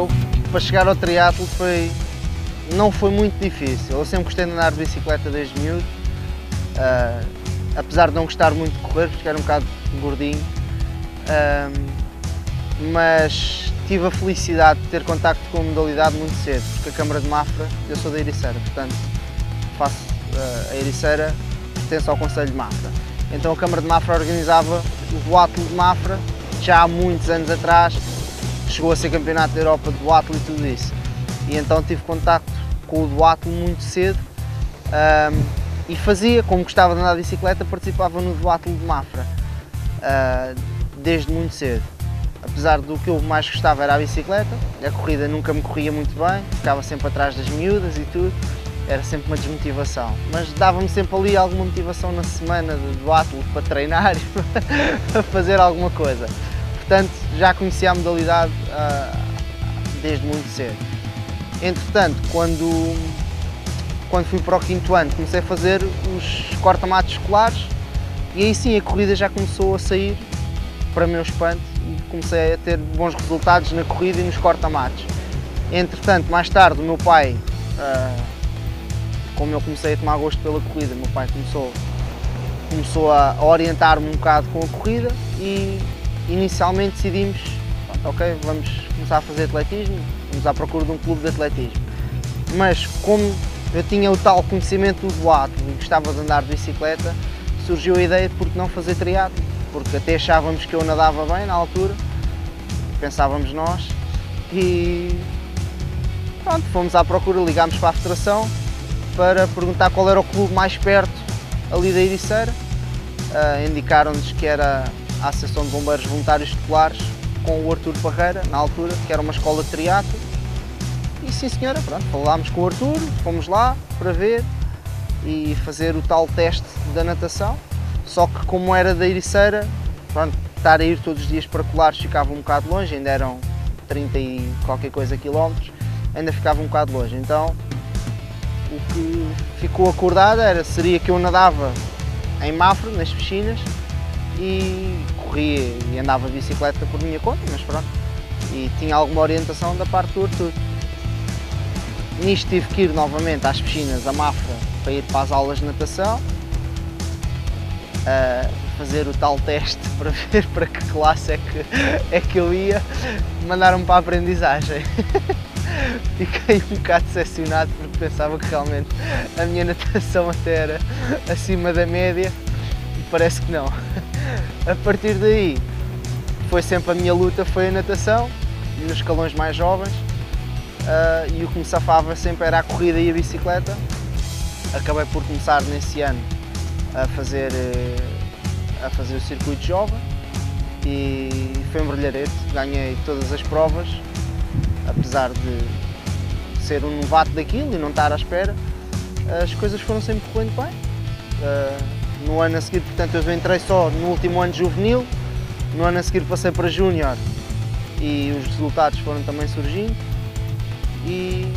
eu, para chegar ao triatlo, não foi muito difícil. Eu sempre gostei de andar de bicicleta desde miúdo, apesar de não gostar muito de correr, porque era um bocado gordinho, mas tive a felicidade de ter contacto com a modalidade muito cedo, porque a Câmara de Mafra, eu sou da Ericeira, portanto faço a Ericeira, pertence ao Concelho de Mafra. Então a Câmara de Mafra organizava o duatlo de Mafra, já há muitos anos atrás, chegou a ser campeonato da Europa de duatlo e tudo isso. E então tive contacto com o duatlo muito cedo e fazia, como gostava de andar de bicicleta, participava no duatlo de Mafra, desde muito cedo. Apesar do que eu mais gostava era a bicicleta, a corrida nunca me corria muito bem, ficava sempre atrás das miúdas e tudo, era sempre uma desmotivação. Mas dava-me sempre ali alguma motivação na semana de duatlo para treinar e para fazer alguma coisa. Portanto, já conhecia a modalidade desde muito cedo. Entretanto, quando fui para o 5º ano, comecei a fazer os corta-matos escolares e aí sim a corrida já começou a sair, para meu espanto, e comecei a ter bons resultados na corrida e nos corta-matos. Entretanto, mais tarde, o meu pai, como eu comecei a tomar gosto pela corrida, o meu pai começou a orientar-me um bocado com a corrida e inicialmente decidimos, ok, vamos começar a fazer atletismo, vamos à procura de um clube de atletismo. Mas como eu tinha o tal conhecimento do duatlo e gostava de andar de bicicleta, surgiu a ideia de por que não fazer triatlo, porque até achávamos que eu nadava bem na altura, pensávamos nós, e pronto, fomos à procura, ligámos para a federação para perguntar qual era o clube mais perto ali da Ericeira. Indicaram-nos que era a Associação de Bombeiros Voluntários Escolares com o Artur Parreira, na altura, que era uma escola de triatlo. E sim senhora, pronto, falámos com o Artur, fomos lá para ver e fazer o tal teste da natação. Só que como era da Ericeira, pronto, estar a ir todos os dias para Colares ficava um bocado longe, ainda eram 30 e qualquer coisa quilómetros, ainda ficava um bocado longe. Então o que ficou acordado seria que eu nadava em Mafra, nas piscinas, e corria e andava de bicicleta por minha conta, mas pronto, e tinha alguma orientação da parte do Artur. Nisto tive que ir novamente às piscinas, a Mafra, para ir para as aulas de natação, fazer o tal teste para ver para que classe é que eu ia, mandaram-me para a aprendizagem. Fiquei um bocado decepcionado porque pensava que realmente a minha natação até era acima da média e parece que não. A partir daí foi sempre a minha luta, foi a natação, nos escalões mais jovens, e o que me safava sempre era a corrida e a bicicleta. Acabei por começar nesse ano a fazer o circuito jovem e foi um brilharete, ganhei todas as provas, apesar de ser um novato daquilo e não estar à espera, as coisas foram sempre correndo bem. No ano a seguir, portanto, eu entrei só no último ano de juvenil, no ano a seguir passei para júnior e os resultados foram também surgindo e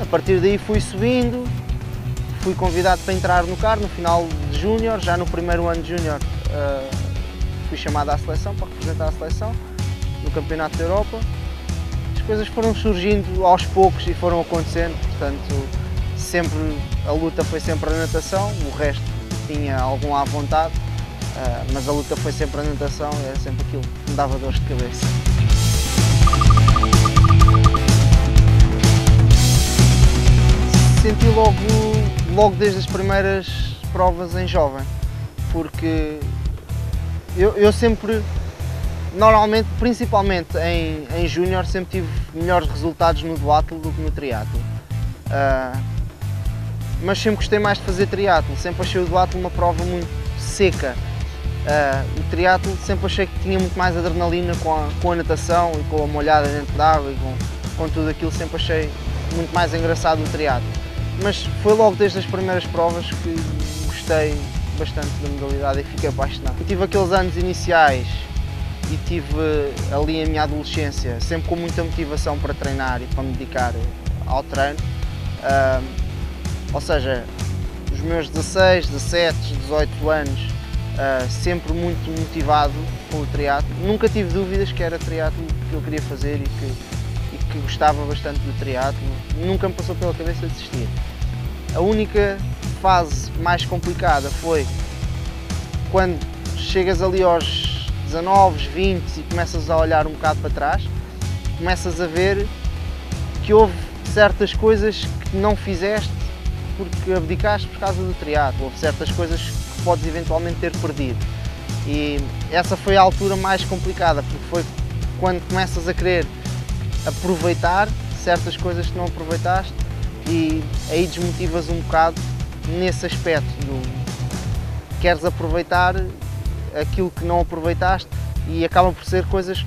a partir daí fui subindo. Fui convidado para entrar no CAR no final de júnior, já no primeiro ano de júnior fui chamado à seleção, para representar a seleção no Campeonato da Europa. As coisas foram surgindo aos poucos e foram acontecendo, portanto sempre a luta foi sempre a natação, o resto tinha algum à vontade, mas a luta foi sempre a natação, era sempre aquilo que me dava dores de cabeça. Senti logo desde as primeiras provas em jovem, porque eu sempre, normalmente, principalmente em júnior, sempre tive melhores resultados no duatlo do que no triatlo. Mas sempre gostei mais de fazer triatlo, sempre achei o duatlo uma prova muito seca. O triatlo sempre achei que tinha muito mais adrenalina com a natação e com a molhada dentro da água e com tudo aquilo, sempre achei muito mais engraçado o triatlo. Mas foi logo desde as primeiras provas que gostei bastante da modalidade e fiquei apaixonado. Eu tive aqueles anos iniciais e tive ali a minha adolescência sempre com muita motivação para treinar e para me dedicar ao treino. Ou seja, os meus 16, 17, 18 anos, sempre muito motivado com o triatlo. Nunca tive dúvidas que era triatlo que eu queria fazer e que que gostava bastante do triatlo, nunca me passou pela cabeça desistir. A única fase mais complicada foi quando chegas ali aos 19, 20 e começas a olhar um bocado para trás, começas a ver que houve certas coisas que não fizeste porque abdicaste por causa do triatlo, houve certas coisas que podes eventualmente ter perdido. E essa foi a altura mais complicada, porque foi quando começas a querer aproveitar certas coisas que não aproveitaste e aí desmotivas um bocado nesse aspecto queres aproveitar aquilo que não aproveitaste e acabam por ser coisas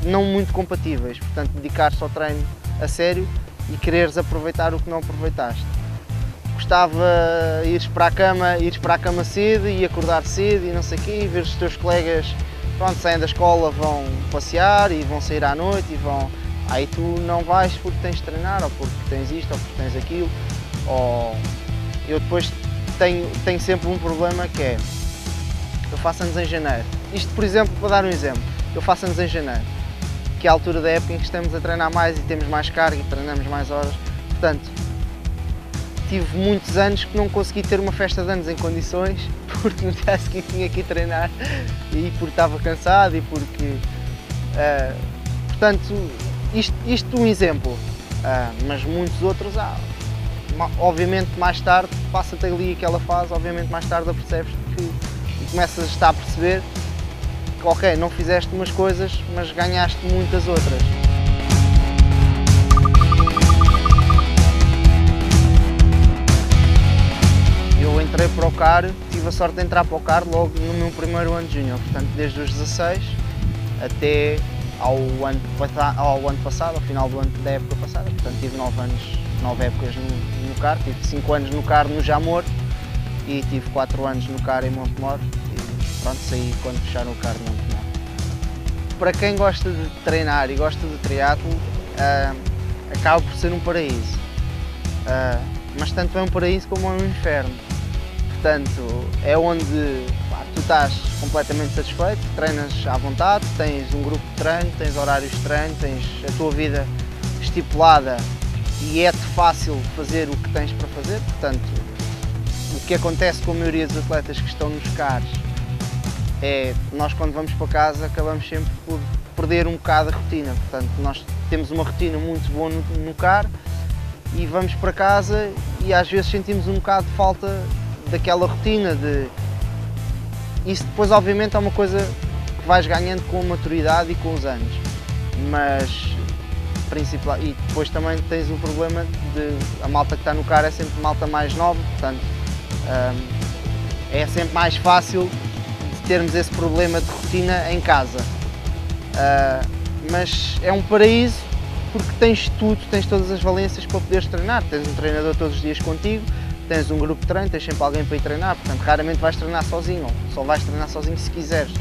não muito compatíveis, portanto dedicar-se ao treino a sério e quereres aproveitar o que não aproveitaste. Gostava de ires para a cama cedo e acordar cedo e não sei o quê, e ver os teus colegas, pronto, saem da escola, vão passear e vão sair à noite e vão... Aí tu não vais porque tens de treinar, ou porque tens isto, ou porque tens aquilo, ou... Eu depois tenho sempre um problema que é, eu faço anos em janeiro. Isto, por exemplo, para dar um exemplo, eu faço anos em janeiro, que é a altura da época em que estamos a treinar mais e temos mais carga e treinamos mais horas. Portanto, tive muitos anos que não consegui ter uma festa de anos em condições, porque no dia seguinte tinha que ir treinar e porque estava cansado e porque... portanto, isto um exemplo, mas muitos outros há. Obviamente mais tarde, passa-te ali aquela fase, obviamente mais tarde apercebes que e começas a estar a perceber que ok, não fizeste umas coisas, mas ganhaste muitas outras. Eu entrei para o CAR, tive a sorte de entrar para o CAR logo no meu primeiro ano de júnior, portanto desde os 16 até ao ano passado, ao final do ano da época passada, portanto tive 9 épocas no CAR, tive 5 anos no CAR no Jamor e tive 4 anos no CAR em Montemor e pronto, saí quando fecharam o CAR de Montemor. Para quem gosta de treinar e gosta de triatlo, acaba por ser um paraíso, mas tanto é um paraíso como é um inferno. Portanto, é onde tu estás completamente satisfeito, treinas à vontade, tens um grupo de treino, tens horários de treino, tens a tua vida estipulada e é-te fácil fazer o que tens para fazer. Portanto, o que acontece com a maioria dos atletas que estão nos CARs é nós quando vamos para casa acabamos sempre por perder um bocado a rotina. Portanto, nós temos uma rotina muito boa no CAR e vamos para casa e às vezes sentimos um bocado de falta daquela rotina. Isso depois obviamente é uma coisa que vais ganhando com a maturidade e com os anos, mas e depois também tens o problema de a malta que está no CAR é sempre malta mais nova, portanto é sempre mais fácil de termos esse problema de rotina em casa, mas é um paraíso porque tens tudo, tens todas as valências para poderes treinar, tens um treinador todos os dias contigo, tens um grupo de treino, tens sempre alguém para ir treinar, portanto raramente vais treinar sozinho, só vais treinar sozinho se quiseres.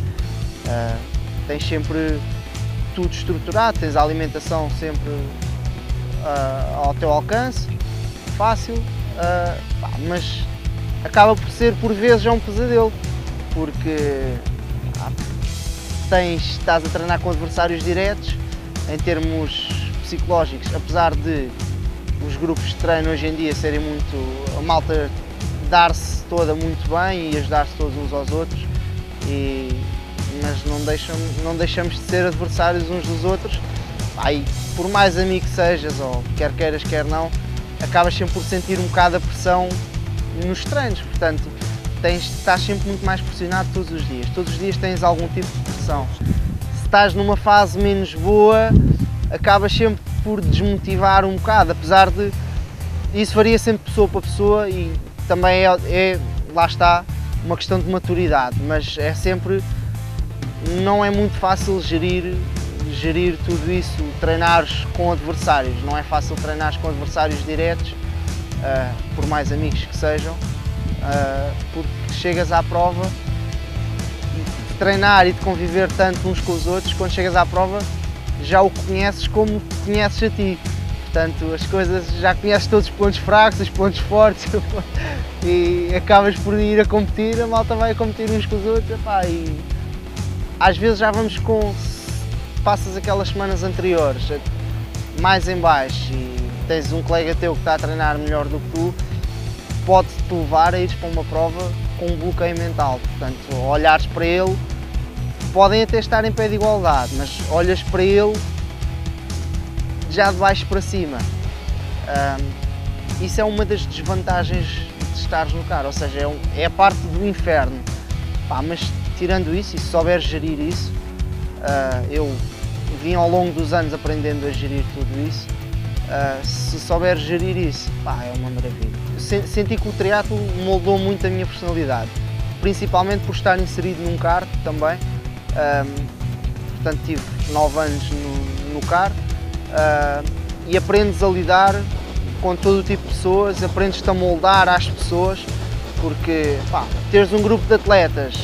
Tens sempre tudo estruturado, tens a alimentação sempre ao teu alcance, fácil, mas acaba por ser por vezes um pesadelo, porque estás a treinar com adversários diretos, em termos psicológicos, apesar de os grupos de treino hoje em dia serem muito, a malta dar-se toda muito bem e ajudar-se todos uns aos outros, mas não deixamos de ser adversários uns dos outros. Aí, por mais amigo que sejas, ou quer queiras, quer não, acabas sempre por sentir um bocado a pressão nos treinos, portanto estás sempre muito mais pressionado todos os dias tens algum tipo de pressão. Se estás numa fase menos boa, acabas sempre por desmotivar um bocado, apesar de isso varia sempre de pessoa para pessoa e também lá está, uma questão de maturidade, mas é sempre, não é muito fácil gerir tudo isso, treinares com adversários, não é fácil treinares com adversários diretos, por mais amigos que sejam, porque chegas à prova, de treinar e de conviver tanto uns com os outros, quando chegas à prova já o conheces como conheces a ti, portanto as coisas, já conheces todos os pontos fracos, os pontos fortes e acabas por ir a competir, a malta vai a competir uns com os outros, epá, e às vezes já vamos passas aquelas semanas anteriores mais em baixo e tens um colega teu que está a treinar melhor do que tu, pode-te levar a ir para uma prova com um bloqueio mental. Portanto, olhares para ele, podem até estar em pé de igualdade, mas olhas para ele já de baixo para cima. Isso é uma das desvantagens de estares no kart, ou seja, é a parte do inferno. Mas tirando isso, e se souberes gerir isso, eu vim ao longo dos anos aprendendo a gerir tudo isso. Se souberes gerir isso, é uma maravilha. Eu senti que o triatlo moldou muito a minha personalidade, principalmente por estar inserido num kart também. Portanto, tive 9 anos no kart e aprendes a lidar com todo o tipo de pessoas, aprendes-te a moldar às pessoas, porque teres um grupo de atletas,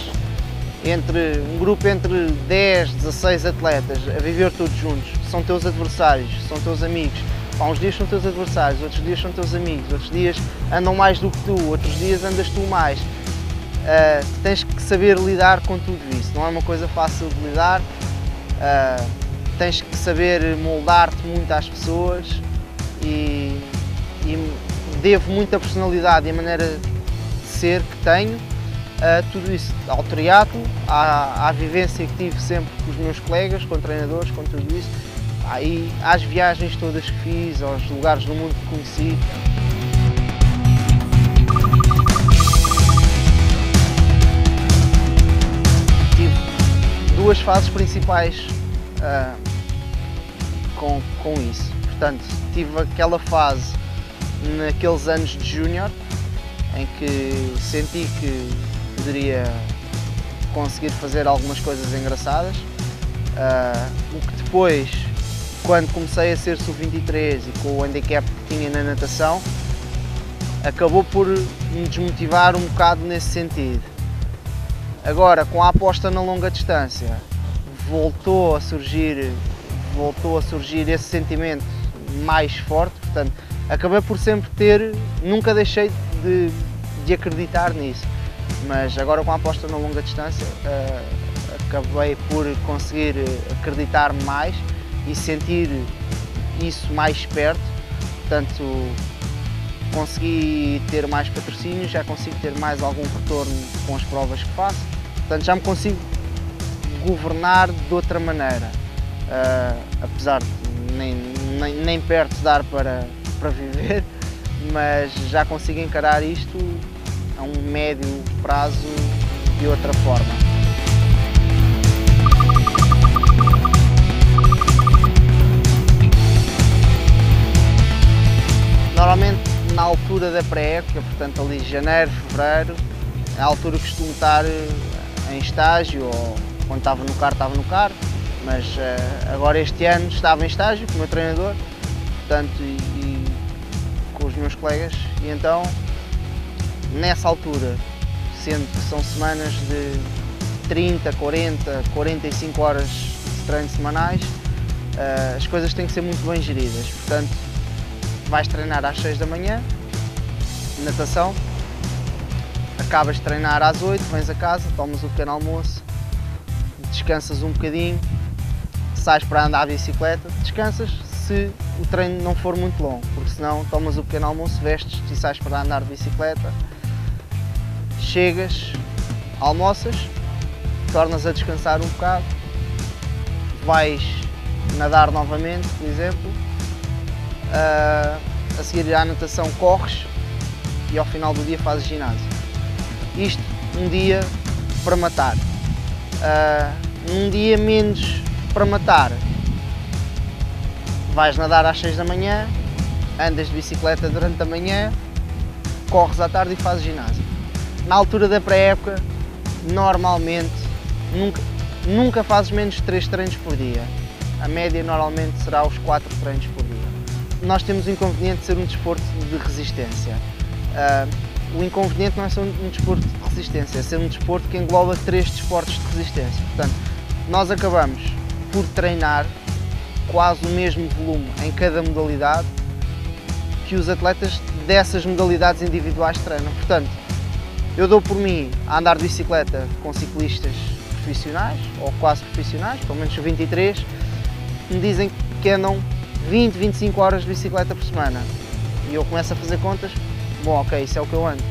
um grupo entre 10, 16 atletas, a viver todos juntos, são teus adversários, são teus amigos. Uns dias são teus adversários, outros dias são teus amigos, outros dias andam mais do que tu, outros dias andas tu mais. Tens que saber lidar com tudo isso, não é uma coisa fácil de lidar, tens que saber moldar-te muito às pessoas e devo muita personalidade e a maneira de ser que tenho a tudo isso, ao triatlo, à vivência que tive sempre com os meus colegas, com treinadores, com tudo isso, e às viagens todas que fiz, aos lugares do mundo que conheci. Tive duas fases principais com isso. Portanto, tive aquela fase naqueles anos de júnior, em que senti que poderia conseguir fazer algumas coisas engraçadas, o que depois, quando comecei a ser sub-23 e com o handicap que tinha na natação, acabou por me desmotivar um bocado nesse sentido. Agora, com a aposta na longa distância, voltou a surgir esse sentimento mais forte, portanto, acabei por sempre nunca deixei de acreditar nisso, mas agora com a aposta na longa distância, acabei por conseguir acreditar mais e sentir isso mais perto, portanto, consegui ter mais patrocínios, já consigo ter mais algum retorno com as provas que faço, portanto, já me consigo governar de outra maneira, apesar de nem perto de dar para viver, mas já consigo encarar isto a um médio prazo de outra forma. Normalmente na altura da pré-época, portanto ali janeiro, fevereiro, é a altura que costumo estar em estágio, ou quando estava no kart, mas agora este ano estava em estágio com o meu treinador, portanto, e com os meus colegas, e então nessa altura, sendo que são semanas de 30, 40, 45 horas de treino semanais, as coisas têm que ser muito bem geridas, portanto vais treinar às 6 da manhã, natação, acabas de treinar às 8, vens a casa, tomas o pequeno almoço, descansas um bocadinho, sais para andar de bicicleta, descansas se o treino não for muito longo, porque senão tomas o pequeno almoço, vestes e sais para andar de bicicleta, chegas, almoças, tornas a descansar um bocado, vais nadar novamente, por exemplo, a seguir à natação corres e ao final do dia fazes ginásio. Isto um dia para matar. Um dia menos para matar, vais nadar às 6 da manhã, andas de bicicleta durante a manhã, corres à tarde e fazes ginásio. Na altura da pré-época, normalmente, nunca fazes menos de 3 treinos por dia. A média normalmente será os 4 treinos por dia. Nós temos o inconveniente de ser um desporto de resistência. O inconveniente não é ser um desporto de resistência, é ser um desporto que engloba 3 desportos de resistência. Portanto, nós acabamos por treinar quase o mesmo volume em cada modalidade que os atletas dessas modalidades individuais treinam. Portanto, eu dou por mim a andar de bicicleta com ciclistas profissionais, ou quase profissionais, pelo menos 23, que me dizem que andam 20, 25 horas de bicicleta por semana. E eu começo a fazer contas, bom, ok, isso é o que eu ando.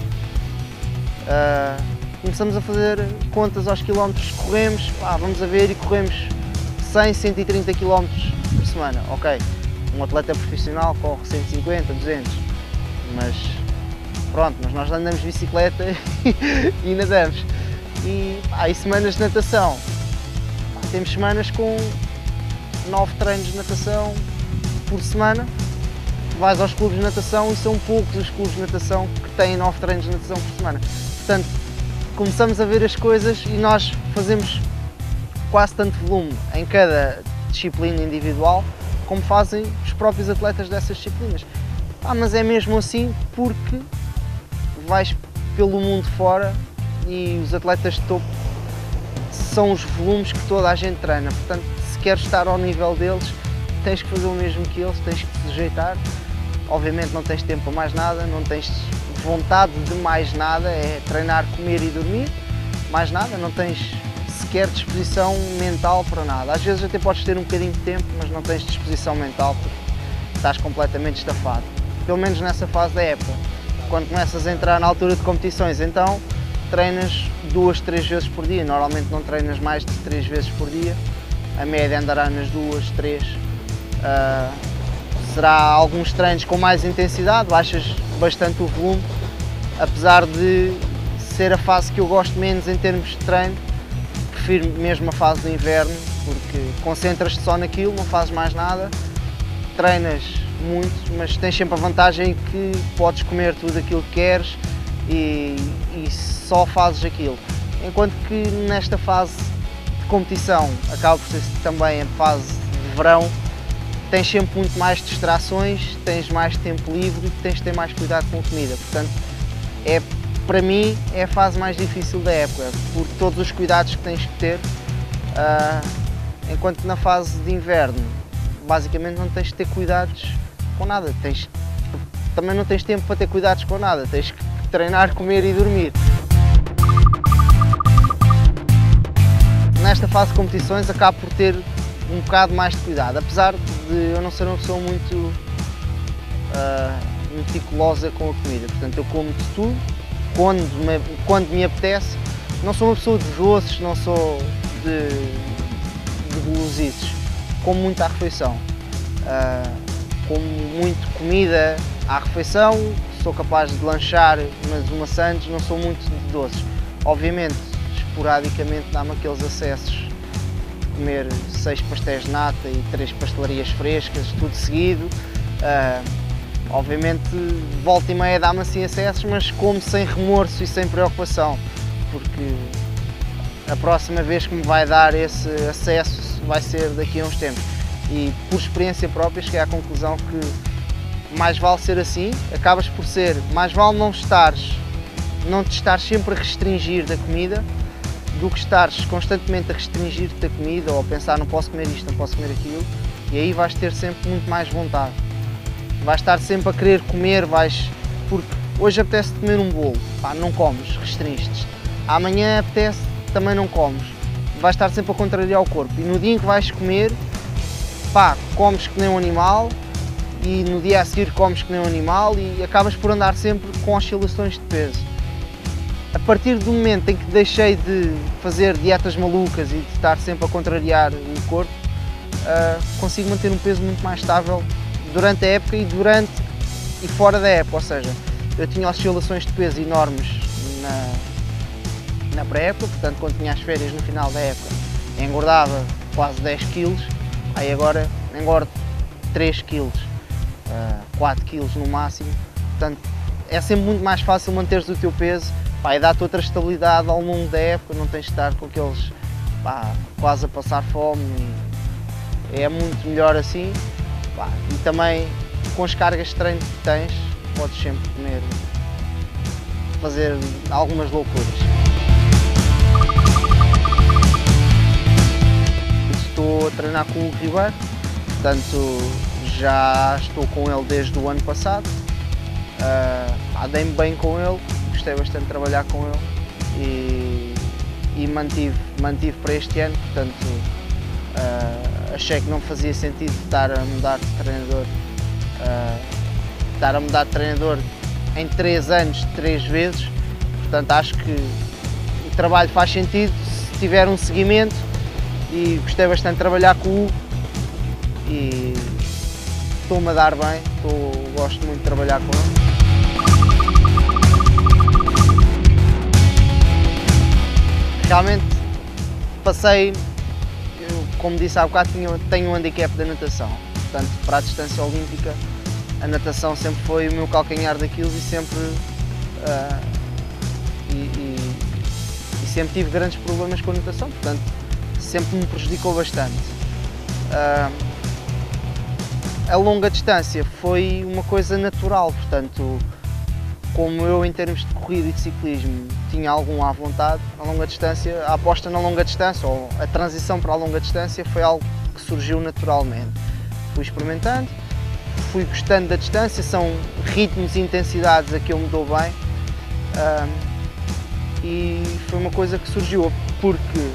Começamos a fazer contas aos quilómetros que corremos, vamos a ver, e corremos 100, 130 km por semana, ok. Um atleta profissional corre 150, 200, mas pronto, mas nós andamos de bicicleta e nadamos. E semanas de natação, temos semanas com 9 treinos de natação por semana. Vais aos clubes de natação e são poucos os clubes de natação que têm 9 treinos de natação por semana. Portanto, começamos a ver as coisas e nós fazemos quase tanto volume em cada disciplina individual como fazem os próprios atletas dessas disciplinas. Mas é mesmo assim porque vais pelo mundo fora e os atletas de topo são os volumes que toda a gente treina. Portanto, se queres estar ao nível deles, tens que fazer o mesmo que eles, tens que te sujeitar. Obviamente não tens tempo para mais nada, não tens vontade de mais nada, é treinar, comer e dormir, mais nada, não tens sequer disposição mental para nada. Às vezes até podes ter um bocadinho de tempo, mas não tens disposição mental porque estás completamente estafado. Pelo menos nessa fase da época. Quando começas a entrar na altura de competições, então treinas 2, 3 vezes por dia, normalmente não treinas mais de 3 vezes por dia, a média andará nas 2, 3. Será alguns treinos com mais intensidade, baixas bastante o volume, apesar de ser a fase que eu gosto menos em termos de treino, prefiro mesmo a fase do inverno, porque concentras-te só naquilo, não fazes mais nada, treinas muito, mas tens sempre a vantagem que podes comer tudo aquilo que queres e só fazes aquilo. Enquanto que nesta fase de competição, acaba por ser também a fase de verão, tens sempre muito mais distrações, tens mais tempo livre, tens de ter mais cuidado com a comida. Portanto, para mim é a fase mais difícil da época, por todos os cuidados que tens que ter, enquanto que na fase de inverno, basicamente não tens de ter cuidados com nada, também não tens tempo para ter cuidados com nada, tens que treinar, comer e dormir. Nesta fase de competições acabo por ter um bocado mais de cuidado, apesar de eu não ser uma pessoa muito meticulosa com a comida, portanto eu como de tudo, quando me apetece, não sou uma pessoa de doces, não sou de golosices, como muito à refeição, como muito comida à refeição, sou capaz de lanchar, mas uma sandes, não sou muito de doces. Obviamente, esporadicamente dá-me aqueles acessos, comer 6 pastéis de nata e 3 pastelarias frescas, tudo seguido. Obviamente, volta e meia dá-me assim acessos, mas como sem remorso e sem preocupação, porque a próxima vez que me vai dar esse acesso vai ser daqui a uns tempos. E por experiência própria cheguei à conclusão que mais vale ser assim, acabas por ser, mais vale não te estares sempre a restringir da comida, do que estares constantemente a restringir-te da comida ou a pensar não posso comer isto, não posso comer aquilo, e aí vais ter sempre muito mais vontade. Vais estar sempre a querer comer, porque hoje apetece comer um bolo, não comes, restringes-te. Amanhã apetece, também não comes. Vais estar sempre a contrariar o corpo e no dia em que vais comer, comes que nem um animal e no dia a seguir comes que nem um animal e acabas por andar sempre com oscilações de peso. A partir do momento em que deixei de fazer dietas malucas e de estar sempre a contrariar o corpo, consigo manter um peso muito mais estável durante a época e fora da época, ou seja, eu tinha oscilações de peso enormes na pré-época, portanto quando tinha as férias no final da época engordava quase 10 kg, aí agora engordo 3 kg, 4 kg no máximo, portanto é sempre muito mais fácil manteres o teu peso e dá-te outra estabilidade ao longo da época, não tens de estar com aqueles quase a passar fome, é muito melhor assim. E também com as cargas de treino que tens, podes sempre fazer algumas loucuras. Estou a treinar com o Ribeiro, portanto já estou com ele desde o ano passado, dei-me bem com ele, gostei bastante de trabalhar com ele e mantive para este ano, portanto achei que não fazia sentido estar a mudar de treinador, em 3 anos, 3 vezes. Portanto, acho que o trabalho faz sentido se tiver um seguimento, e gostei bastante de trabalhar com o Hugo e estou-me a dar bem, gosto muito de trabalhar com ele. Realmente passei, como disse há bocado, tenho um handicap da natação. Portanto, para a distância olímpica, a natação sempre foi o meu calcanhar daquilo e sempre, sempre tive grandes problemas com a natação, portanto, sempre me prejudicou bastante. A longa distância foi uma coisa natural, portanto, como eu, em termos de corrida e de ciclismo, tinha algum à vontade, a aposta na longa distância, ou a transição para a longa distância, foi algo que surgiu naturalmente. Fui experimentando, fui gostando da distância, são ritmos e intensidades a que eu me dou bem, e foi uma coisa que surgiu porque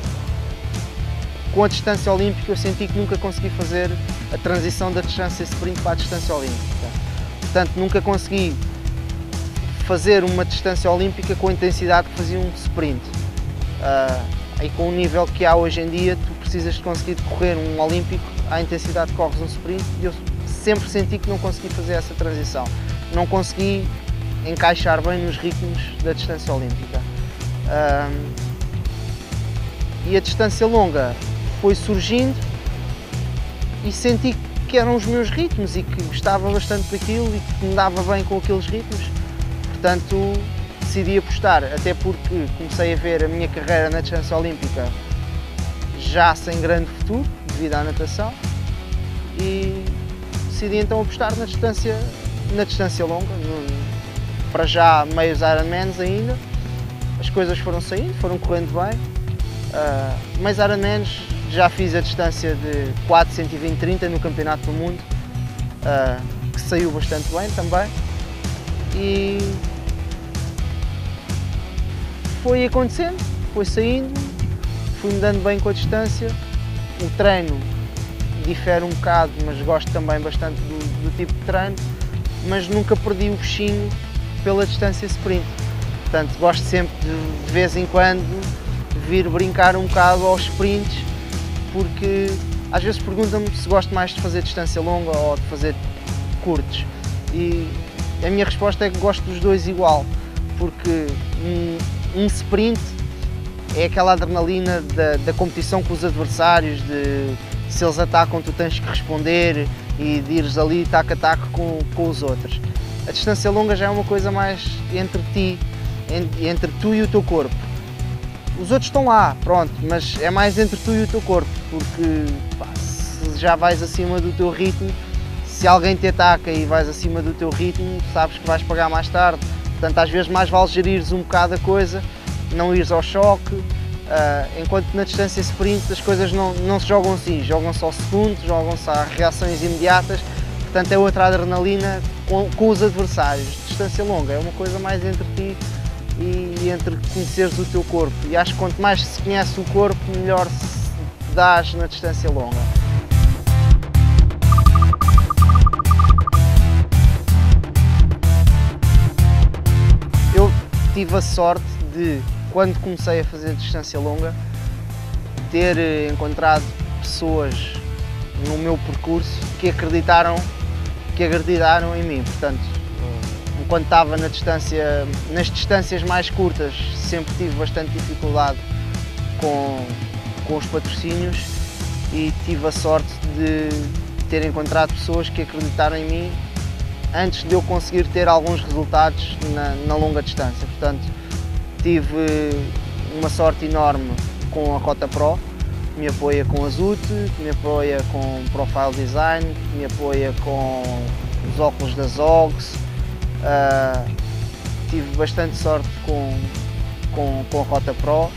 com a distância olímpica eu senti que nunca consegui fazer a transição da distância sprint para a distância olímpica. Portanto, nunca consegui fazer uma distância olímpica com a intensidade que fazia um sprint. E com o nível que há hoje em dia, tu precisas de conseguir correr um olímpico à intensidade que corres um sprint, e eu sempre senti que não consegui fazer essa transição. Não consegui encaixar bem nos ritmos da distância olímpica. E a distância longa foi surgindo e senti que eram os meus ritmos e que gostava bastante daquilo e que me dava bem com aqueles ritmos. Portanto, decidi apostar, até porque comecei a ver a minha carreira na distância olímpica já sem grande futuro, devido à natação, e decidi então apostar na distância longa, para já meios Ironmans ainda. As coisas foram saindo, foram correndo bem. Meios Ironmans já fiz a distância de 4:120:30 no Campeonato do Mundo, que saiu bastante bem também. E foi acontecendo, foi saindo, fui-me dando bem com a distância. O treino difere um bocado, mas gosto também bastante do tipo de treino, mas nunca perdi o bichinho pela distância sprint. Portanto, gosto sempre de vez em quando vir brincar um bocado aos sprints, porque às vezes perguntam-me se gosto mais de fazer distância longa ou de fazer curtos. E a minha resposta é que gosto dos dois igual, porque um sprint é aquela adrenalina da competição com os adversários, de se eles atacam tu tens que responder e de ires ali taco a taco com os outros. A distância longa já é uma coisa mais entre ti, entre tu e o teu corpo. Os outros estão lá, pronto, mas é mais entre tu e o teu corpo, porque se já vais acima do teu ritmo, se alguém te ataca e vais acima do teu ritmo, sabes que vais pagar mais tarde. Portanto, às vezes mais vale gerires um bocado a coisa, não ires ao choque, enquanto na distância sprint as coisas não se jogam assim, jogam-se ao segundo, jogam-se a reações imediatas, portanto é outra adrenalina com os adversários. Distância longa é uma coisa mais entre ti e entre conheceres o teu corpo, e acho que quanto mais se conhece o corpo, melhor se dás na distância longa. Eu tive a sorte de, quando comecei a fazer distância longa, ter encontrado pessoas no meu percurso que acreditaram em mim. Portanto, enquanto estava nas distâncias mais curtas, sempre tive bastante dificuldade com os patrocínios, e tive a sorte de ter encontrado pessoas que acreditaram em mim antes de eu conseguir ter alguns resultados na longa distância. Portanto, tive uma sorte enorme com a Rota Pro, que me apoia com a Zut, que me apoia com Profile Design, que me apoia com os óculos da Zogs. Tive bastante sorte com a Rota Pro,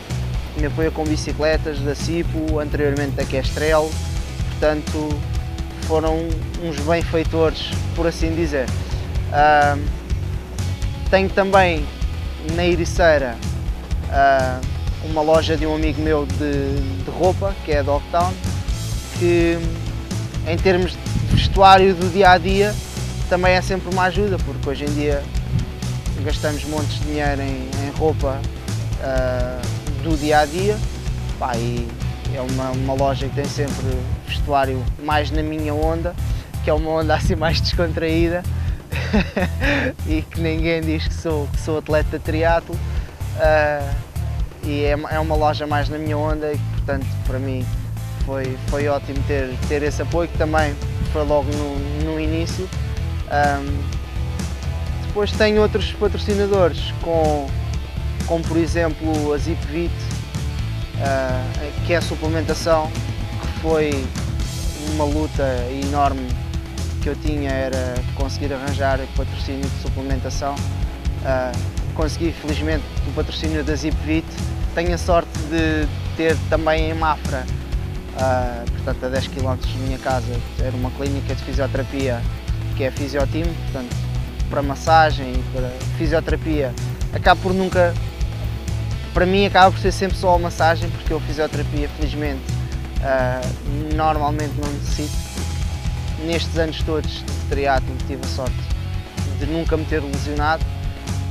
que me apoia com bicicletas da Cipo, anteriormente da Kestrel. Portanto, foram uns benfeitores, por assim dizer. Tenho também na Ericeira uma loja de um amigo meu de roupa, que é a Dogtown, que em termos de vestuário do dia a dia também é sempre uma ajuda, porque hoje em dia gastamos montes de dinheiro em roupa do dia a dia, pá, e é uma loja que tem sempre vestuário mais na minha onda, que é uma onda assim mais descontraída e que ninguém diz que sou atleta de triatlo, e é uma loja mais na minha onda e portanto para mim foi ótimo ter esse apoio, que também foi logo no início. Depois tenho outros patrocinadores, como por exemplo a ZipVit, que é a suplementação, que foi uma luta enorme que eu tinha, era conseguir arranjar patrocínio de suplementação. Consegui felizmente o patrocínio da ZipVit. Tenho a sorte de ter também em Mafra, portanto a 10 km da minha casa, era uma clínica de fisioterapia que é a Fisioteam, portanto para massagem e para fisioterapia acaba por nunca, para mim acaba por ser sempre só a massagem, porque eu fisioterapia felizmente normalmente não necessito. Nestes anos todos de triatlo tive a sorte de nunca me ter lesionado,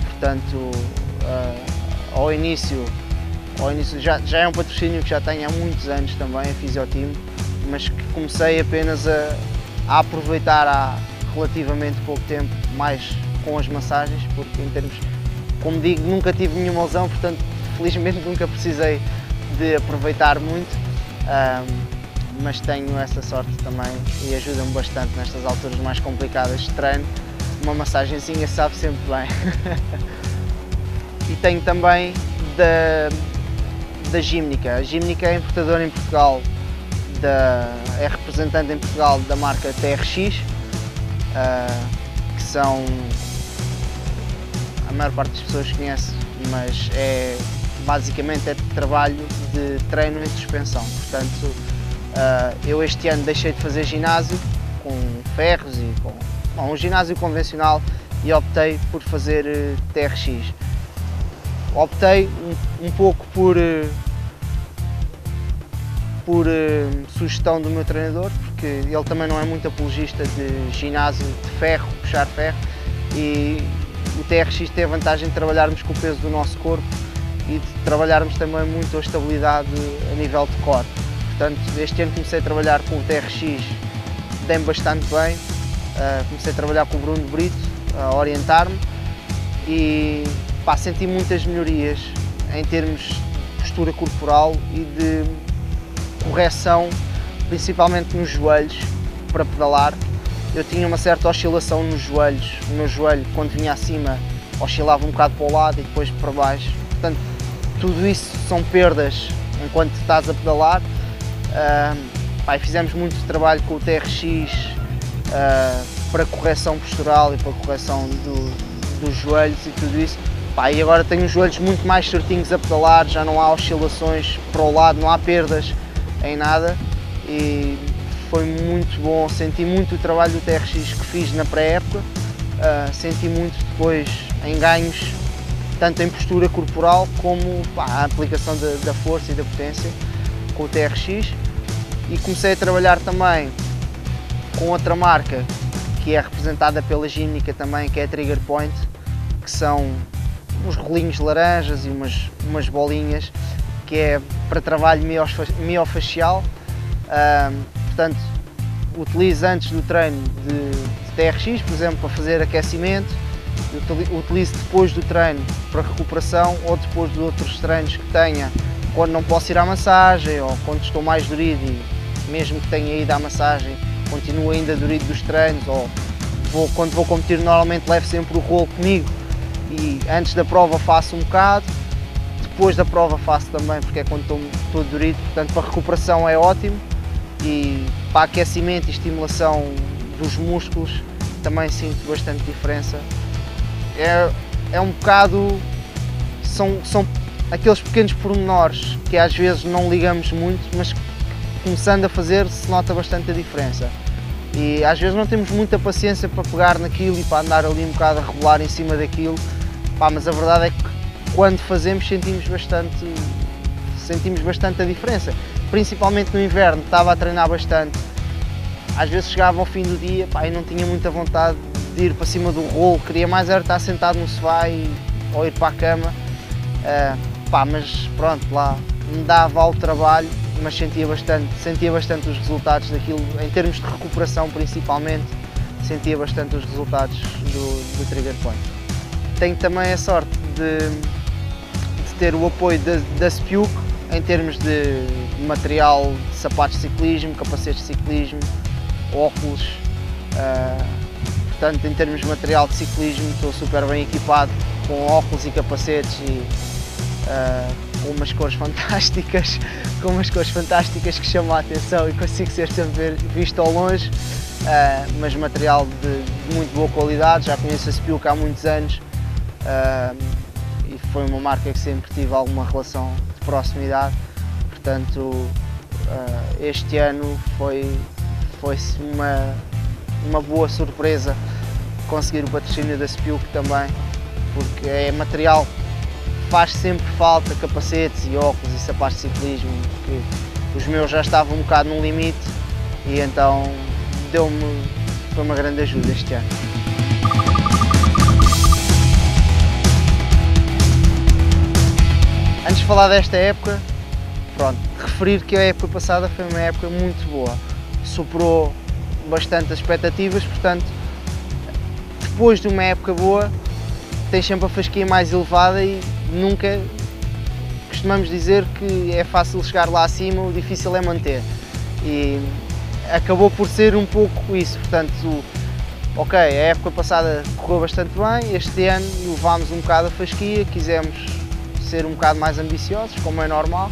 portanto ao início já é um patrocínio que já tenho há muitos anos também, a Fisioteam, mas que comecei apenas a aproveitar há relativamente pouco tempo, mais com as massagens, porque em termos, como digo, nunca tive nenhuma lesão, portanto felizmente nunca precisei de aproveitar muito, mas tenho essa sorte também e ajuda-me bastante nestas alturas mais complicadas de treino. Uma massagenzinha sabe sempre bem. E tenho também da Gymnica. A Gymnica é importadora em Portugal, é representante em Portugal da marca TRX, que são, a maior parte das pessoas conhece, mas basicamente é trabalho de treino em suspensão. Portanto, eu este ano deixei de fazer ginásio com ferros e com um ginásio convencional e optei por fazer TRX. Optei um pouco por sugestão do meu treinador, porque ele também não é muito apologista de ginásio de ferro, puxar ferro, e o TRX tem a vantagem de trabalharmos com o peso do nosso corpo e de trabalharmos também muito a estabilidade a nível de core. Portanto, este ano comecei a trabalhar com o TRX, dei-me bastante bem, comecei a trabalhar com o Bruno Brito, a orientar-me, e senti muitas melhorias em termos de postura corporal e de correção, principalmente nos joelhos, para pedalar. Eu tinha uma certa oscilação nos joelhos, o meu joelho quando vinha acima oscilava um bocado para o lado e depois para baixo, portanto tudo isso são perdas enquanto estás a pedalar. Fizemos muito trabalho com o TRX para correção postural e para correção dos joelhos e tudo isso. E agora tenho os joelhos muito mais certinhos a pedalar, já não há oscilações para o lado, não há perdas em nada e foi muito bom, senti muito o trabalho do TRX que fiz na pré-época, senti muito depois em ganhos, tanto em postura corporal como a aplicação da força e da potência com o TRX, e comecei a trabalhar também com outra marca que é representada pela Gymnica também, que é a Trigger Point, que são uns rolinhos laranjas e umas bolinhas, que é para trabalho miofacial. Portanto, utilizo antes do treino de TRX, por exemplo, para fazer aquecimento, utilizo depois do treino para recuperação ou depois de outros treinos que tenha, quando não posso ir à massagem ou quando estou mais dorido e mesmo que tenha ido à massagem continuo ainda dorido dos treinos, ou quando vou competir normalmente levo sempre o rolo comigo e antes da prova faço um bocado, depois da prova faço também, porque é quando estou dorido, portanto para recuperação é ótimo e para aquecimento e estimulação dos músculos também sinto bastante diferença. É um bocado, são aqueles pequenos pormenores que às vezes não ligamos muito, mas começando a fazer se nota bastante a diferença. E às vezes não temos muita paciência para pegar naquilo e para andar ali um bocado a rebolar em cima daquilo, mas a verdade é que quando fazemos sentimos bastante a diferença. principalmente no inverno, estava a treinar bastante. Às vezes chegava ao fim do dia, pá, e não tinha muita vontade de ir para cima do rolo, queria mais era estar sentado no sofá ou ir para a cama. Mas pronto, lá me dava ao trabalho, mas sentia bastante os resultados daquilo, em termos de recuperação principalmente, sentia bastante os resultados do Trigger Point. Tenho também a sorte de ter o apoio da Spiuk em termos de material de sapatos de ciclismo, capacetes de ciclismo, óculos. Portanto, em termos de material de ciclismo, estou super bem equipado com óculos e capacetes e com umas cores fantásticas que chamam a atenção e consigo ser sempre visto ao longe, mas material de muito boa qualidade. Já conheço a Spiuk há muitos anos e foi uma marca que sempre tive alguma relação de proximidade, portanto este ano foi-se uma boa surpresa conseguir o patrocínio da Spiuk também, porque é material que faz sempre falta, capacetes e óculos e sapatos de ciclismo, que os meus já estavam um bocado no limite e então foi uma grande ajuda este ano. Antes de falar desta época, referir que a época passada foi uma época muito boa, superou bastante as expectativas, portanto, depois de uma época boa, tem sempre a fasquia mais elevada e nunca costumamos dizer que é fácil chegar lá acima, o difícil é manter. E acabou por ser um pouco isso, portanto, ok, a época passada correu bastante bem, este ano levámos um bocado a fasquia, quisemos ser um bocado mais ambiciosos, como é normal.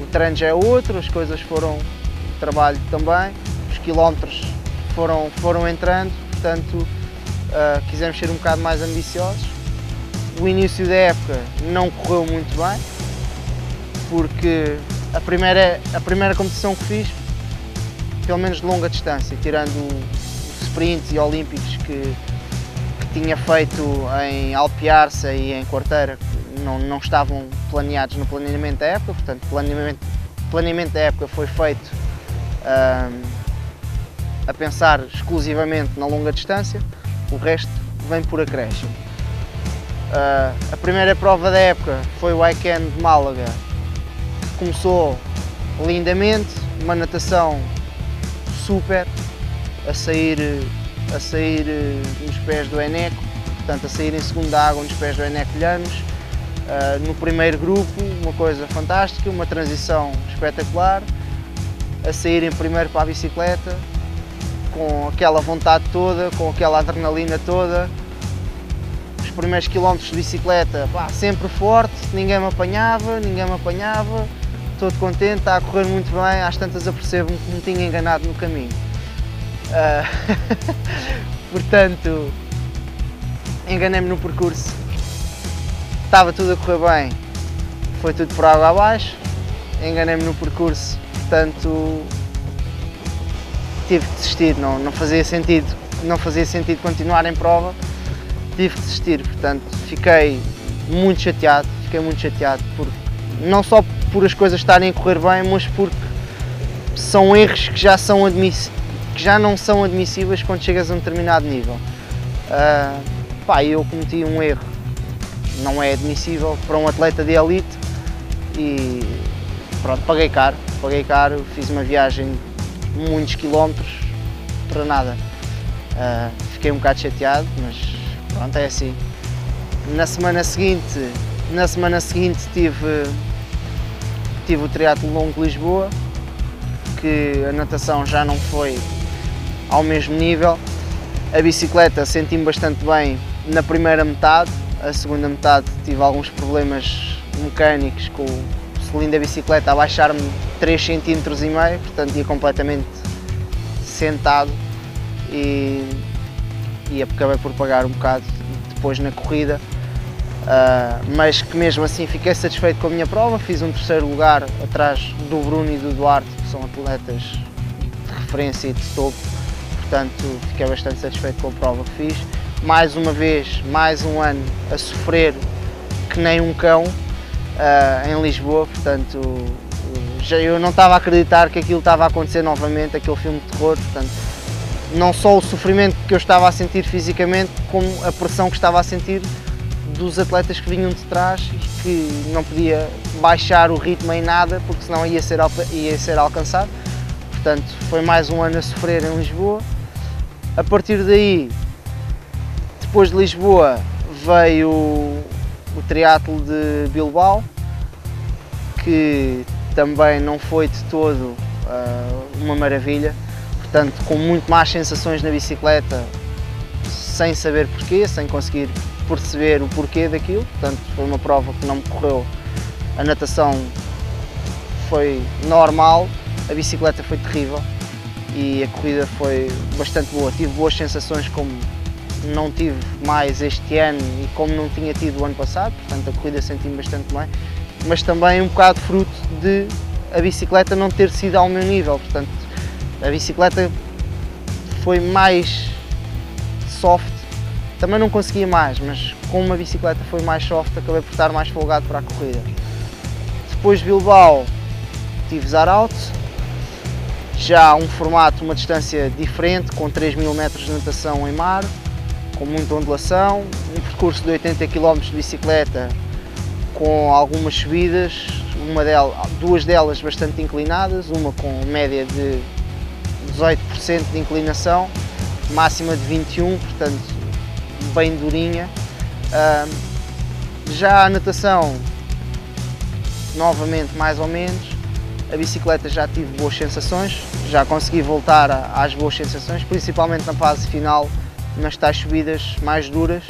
O treino já é outro, as coisas foram, o trabalho também, os quilómetros foram entrando, portanto quisemos ser um bocado mais ambiciosos. O início da época não correu muito bem, porque a primeira competição que fiz, pelo menos de longa distância, tirando os sprints e olímpicos que tinha feito em Alpiarça e em Quarteira, que não estavam planeados no planeamento da época, portanto o planeamento da época foi feito a pensar exclusivamente na longa distância, o resto vem por acréscimo. A primeira prova da época foi o Weekend de Málaga, que começou lindamente, uma natação super, a sair nos pés do Eneco, portanto a sair em segunda água nos pés do Eneco Llanos. No primeiro grupo, uma coisa fantástica, uma transição espetacular, a sair em primeiro para a bicicleta, com aquela vontade toda, com aquela adrenalina toda. Os primeiros quilómetros de bicicleta, sempre forte, ninguém me apanhava, todo contente, está a correr muito bem, às tantas apercebo-me que me tinha enganado no caminho. Portanto, enganei-me no percurso, estava tudo a correr bem, foi tudo por água abaixo, enganei-me no percurso, portanto tive que desistir, não fazia sentido continuar em prova, tive que desistir, portanto fiquei muito chateado, não só por as coisas estarem a correr bem, mas porque são erros que já não são admissíveis quando chegas a um determinado nível. Eu cometi um erro, não é admissível para um atleta de elite e pronto, paguei caro, fiz uma viagem de muitos quilómetros para nada. Fiquei um bocado chateado, mas pronto, é assim. Na semana seguinte tive o triatlo longo de Lisboa, que a natação já não foi ao mesmo nível. A bicicleta senti-me bastante bem na primeira metade, a segunda metade tive alguns problemas mecânicos com o cilindro da bicicleta a baixar-me 3,5 cm, portanto ia completamente sentado e acabei por pagar um bocado depois na corrida, mas que mesmo assim fiquei satisfeito com a minha prova. Fiz um terceiro lugar atrás do Bruno e do Duarte, que são atletas de referência e de topo, portanto fiquei bastante satisfeito com a prova que fiz. Mais uma vez, mais um ano a sofrer que nem um cão em Lisboa, portanto eu não estava a acreditar que aquilo estava a acontecer novamente, aquele filme de terror, portanto, não só o sofrimento que eu estava a sentir fisicamente, como a pressão que estava a sentir dos atletas que vinham de trás e que não podia baixar o ritmo em nada, porque senão ia ser alcançado. Portanto, foi mais um ano a sofrer em Lisboa. A partir daí, depois de Lisboa, veio o triatlo de Bilbao, que também não foi de todo uma maravilha, portanto com muito más sensações na bicicleta, sem saber porquê, sem conseguir perceber o porquê daquilo, portanto foi uma prova que não me correu, a natação foi normal, a bicicleta foi terrível e a corrida foi bastante boa, tive boas sensações como não tive mais este ano e como não tinha tido o ano passado, portanto a corrida senti-me bastante bem, mas também um bocado fruto de a bicicleta não ter sido ao meu nível, portanto a bicicleta foi mais soft, também não conseguia mais, mas como a bicicleta foi mais soft acabei por estar mais folgado para a corrida. Depois de Bilbao tive Zaraut, já um formato, uma distância diferente, com 3000 metros de natação em mar, com muita ondulação, um percurso de 80 km de bicicleta com algumas subidas, duas delas bastante inclinadas, uma com média de 18% de inclinação, máxima de 21%, portanto bem durinha. Já a natação, novamente mais ou menos, a bicicleta já tive boas sensações, já consegui voltar às boas sensações, principalmente na fase final, nas tais subidas mais duras.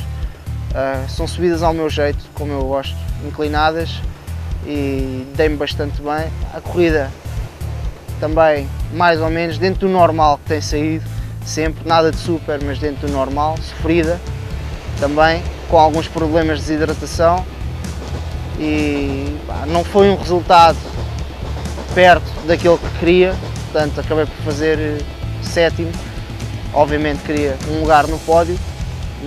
São subidas ao meu jeito, como eu gosto, inclinadas, e dei-me bastante bem. A corrida também mais ou menos dentro do normal que tem saído, sempre, nada de super, mas dentro do normal, sofrida também, com alguns problemas de desidratação, e não foi um resultado perto daquilo que queria, portanto acabei por fazer sétimo. Obviamente queria um lugar no pódio,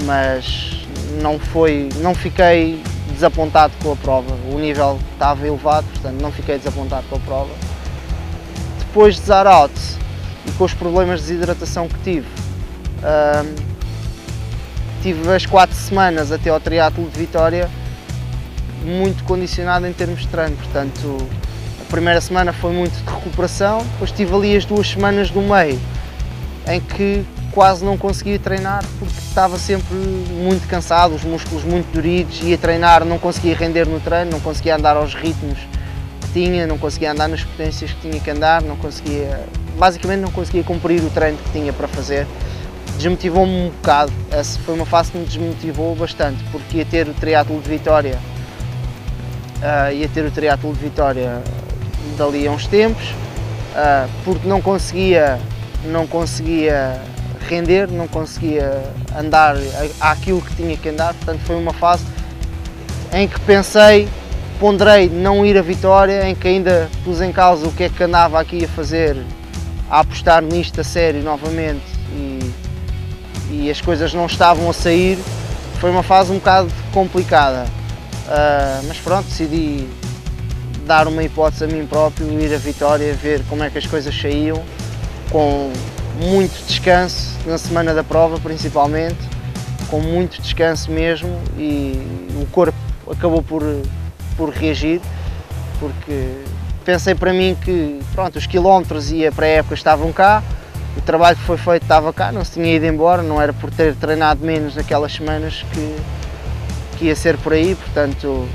mas não fiquei desapontado com a prova, o nível estava elevado, portanto não fiquei desapontado com a prova. Depois de Zaraut e com os problemas de desidratação que tive, tive as 4 semanas até ao triatlo de Vitória muito condicionado em termos de treino, portanto a primeira semana foi muito de recuperação, depois tive ali as 2 semanas do meio em que quase não conseguia treinar porque estava sempre muito cansado, os músculos muito doridos, ia treinar, não conseguia render no treino, não conseguia andar aos ritmos que tinha, não conseguia andar nas potências que tinha que andar, basicamente não conseguia cumprir o treino que tinha para fazer. Desmotivou-me um bocado, essa foi uma fase que me desmotivou bastante, porque ia ter o triatlo de Vitória, dali a uns tempos, porque não conseguia render, não conseguia andar àquilo que tinha que andar, portanto foi uma fase em que ponderei não ir a Vitória, em que ainda pus em causa o que é que andava aqui a fazer, a apostar nisto a sério novamente, e as coisas não estavam a sair. Foi uma fase um bocado complicada, mas pronto, decidi dar uma hipótese a mim próprio, ir a Vitória, ver como é que as coisas saíam, com muito descanso na semana da prova principalmente, com muito descanso mesmo, e o corpo acabou por reagir, porque pensei para mim que pronto, os quilómetros e a pré-época estavam cá, o trabalho que foi feito estava cá, não se tinha ido embora, não era por ter treinado menos naquelas semanas que ia ser por aí, portanto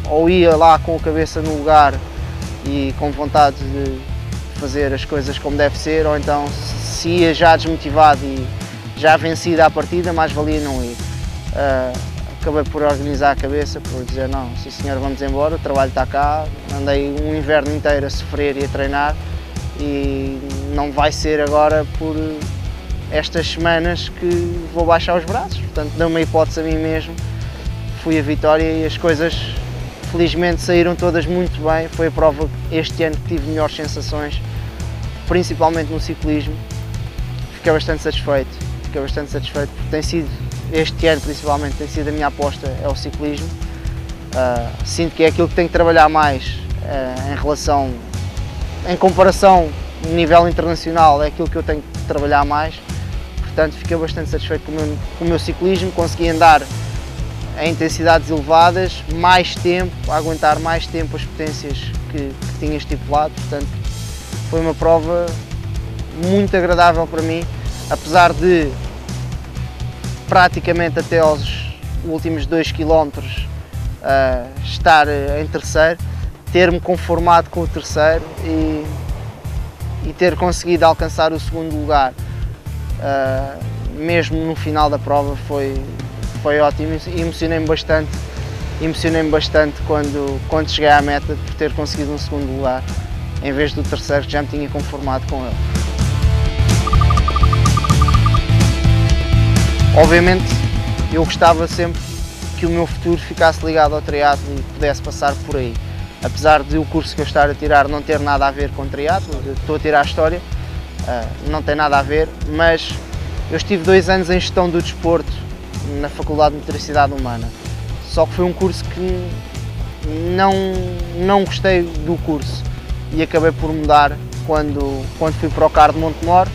ou ia lá com a cabeça no lugar e com vontade de fazer as coisas como deve ser, ou então se ia já desmotivado e já vencido à partida, mais valia não ir. Acabei por organizar a cabeça, por dizer não, sim senhor, vamos embora, o trabalho está cá, andei um inverno inteiro a sofrer e a treinar e não vai ser agora por estas semanas que vou baixar os braços, portanto dei uma hipótese a mim mesmo, fui a Vitória e as coisas felizmente saíram todas muito bem. Foi a prova este ano que tive melhores sensações, principalmente no ciclismo. Fiquei bastante satisfeito porque tem sido, este ano principalmente, tem sido a minha aposta, é o ciclismo. Sinto que é aquilo que tenho que trabalhar mais em relação, em comparação no nível internacional, é aquilo que eu tenho que trabalhar mais. Portanto, fiquei bastante satisfeito com o meu ciclismo, consegui andar em intensidades elevadas, mais tempo, a aguentar mais tempo as potências que tinha estipulado. Portanto, foi uma prova muito agradável para mim, apesar de praticamente até aos últimos 2 km estar em terceiro, ter-me conformado com o terceiro e ter conseguido alcançar o segundo lugar, mesmo no final da prova, foi ótimo. E emocionei-me bastante quando cheguei à meta por ter conseguido um segundo lugar, em vez do terceiro, que já me tinha conformado com ele. Obviamente, eu gostava sempre que o meu futuro ficasse ligado ao triatlo e pudesse passar por aí. Apesar de o curso que eu estou a tirar não ter nada a ver com triatlo, estou a tirar História, não tem nada a ver, mas eu estive 2 anos em Gestão do Desporto na Faculdade de Motricidade Humana. Só que foi um curso que não gostei do curso e acabei por mudar quando fui para o CAR de Montemor,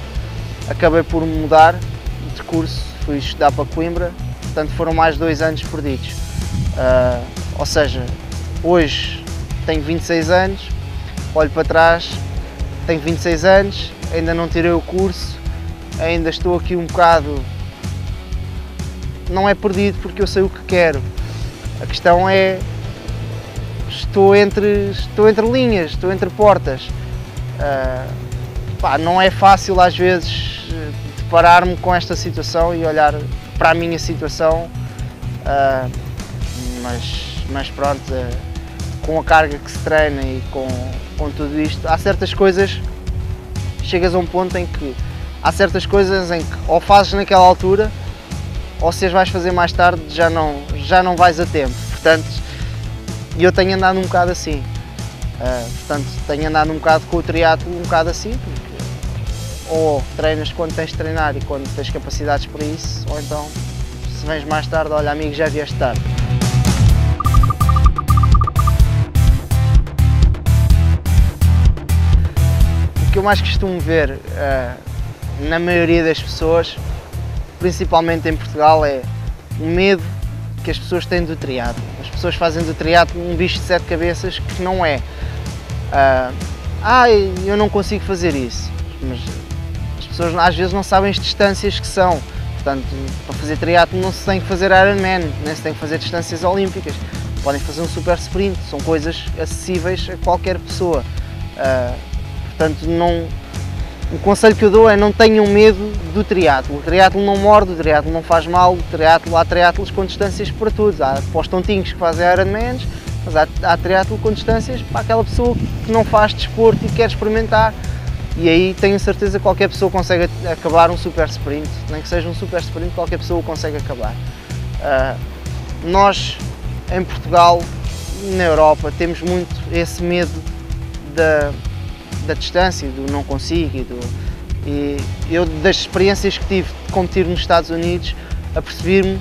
acabei por mudar de curso, fui estudar para Coimbra, portanto foram mais 2 anos perdidos. Ou seja, hoje tenho 26 anos, olho para trás, tenho 26 anos, ainda não tirei o curso, ainda estou aqui um bocado, não é perdido porque eu sei o que quero. A questão é, estou entre linhas, estou entre portas. Não é fácil às vezes deparar-me com esta situação e olhar para a minha situação, mas pronto, com a carga que se treina e com tudo isto, há certas coisas, chegas a um ponto em que há certas coisas em que ou fazes naquela altura, ou se as vais fazer mais tarde já não vais a tempo. Portanto, eu tenho andado um bocado assim. Tenho andado um bocado com o triatlo, um bocado assim, porque ou treinas quando tens de treinar e quando tens capacidades para isso, ou então, se vens mais tarde, olha amigo, já vieste tarde. O que eu mais costumo ver na maioria das pessoas, principalmente em Portugal, é o medo que as pessoas têm do triatlo. As pessoas fazem do triatlo um bicho de 7 cabeças que não é. Eu não consigo fazer isso, mas as pessoas às vezes não sabem as distâncias que são. Portanto, para fazer triatlo não se tem que fazer Ironman, nem se tem que fazer distâncias olímpicas. Podem fazer um super sprint, são coisas acessíveis a qualquer pessoa. Portanto, o conselho que eu dou é não tenham medo do triatlo. O triatlo não morde, o triatlo não faz mal, há triatlos com distâncias para tudo. Há para os tontinhos que fazem Ironmans, mas há triatlo com distâncias para aquela pessoa que não faz desporto e quer experimentar. E aí tenho certeza que qualquer pessoa consegue acabar um super sprint, nem que seja um super sprint, qualquer pessoa consegue acabar. Nós, em Portugal, na Europa, temos muito esse medo da distância, do não consigo e eu, das experiências que tive de competir nos Estados Unidos, apercebi-me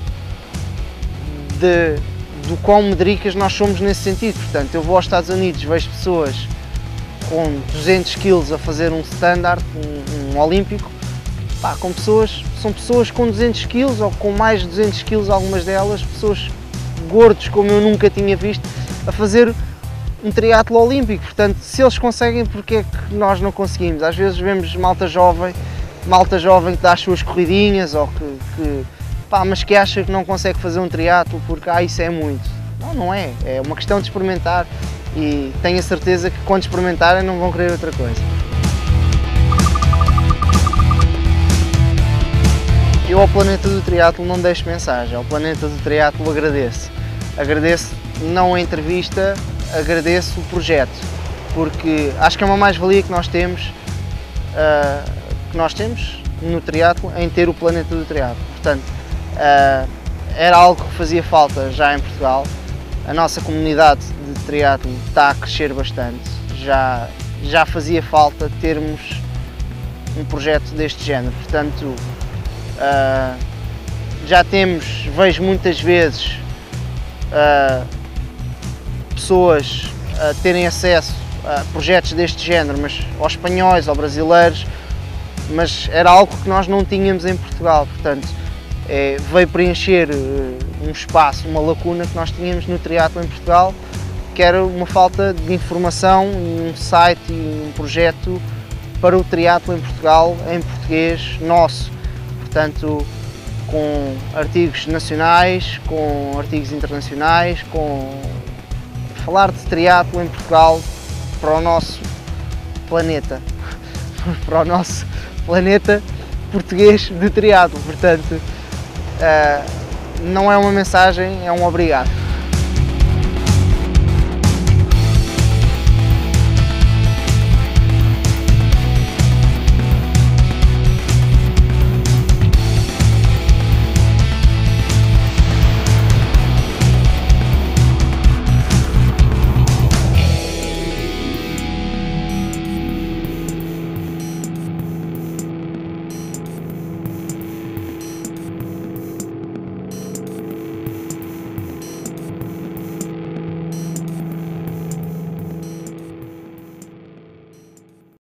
do quão medricas nós somos nesse sentido. Portanto, eu vou aos Estados Unidos, vejo pessoas com 200 kg a fazer um standard, um olímpico, são pessoas com 200 kg ou com mais de 200 kg, algumas delas, pessoas gordos como eu nunca tinha visto, a fazer um triatlo olímpico. Portanto, se eles conseguem, porque é que nós não conseguimos? Às vezes vemos malta jovem que dá as suas corridinhas ou mas que acha que não consegue fazer um triatlo porque isso é muito. Não é, é uma questão de experimentar e tenho a certeza que quando experimentarem não vão querer outra coisa. Eu ao Planeta do Triatlo não deixo mensagem, ao Planeta do Triatlo agradeço não a entrevista, agradeço o projeto, porque acho que é uma mais-valia que nós temos no triatlo, em ter o Planeta do Triatlo. Portanto, era algo que fazia falta já em Portugal. A nossa comunidade de triatlo está a crescer bastante, já fazia falta termos um projeto deste género. Portanto, vejo muitas vezes pessoas terem acesso a projetos deste género, mas aos espanhóis, aos brasileiros, mas era algo que nós não tínhamos em Portugal, portanto veio preencher um espaço, uma lacuna que nós tínhamos no triatlo em Portugal, que era uma falta de informação, um site e um projeto para o triatlo em Portugal, em português nosso, portanto com artigos nacionais, com artigos internacionais, com falar de triatlo em Portugal para o nosso planeta, para o nosso planeta português de triatlo, portanto não é uma mensagem, é um obrigado.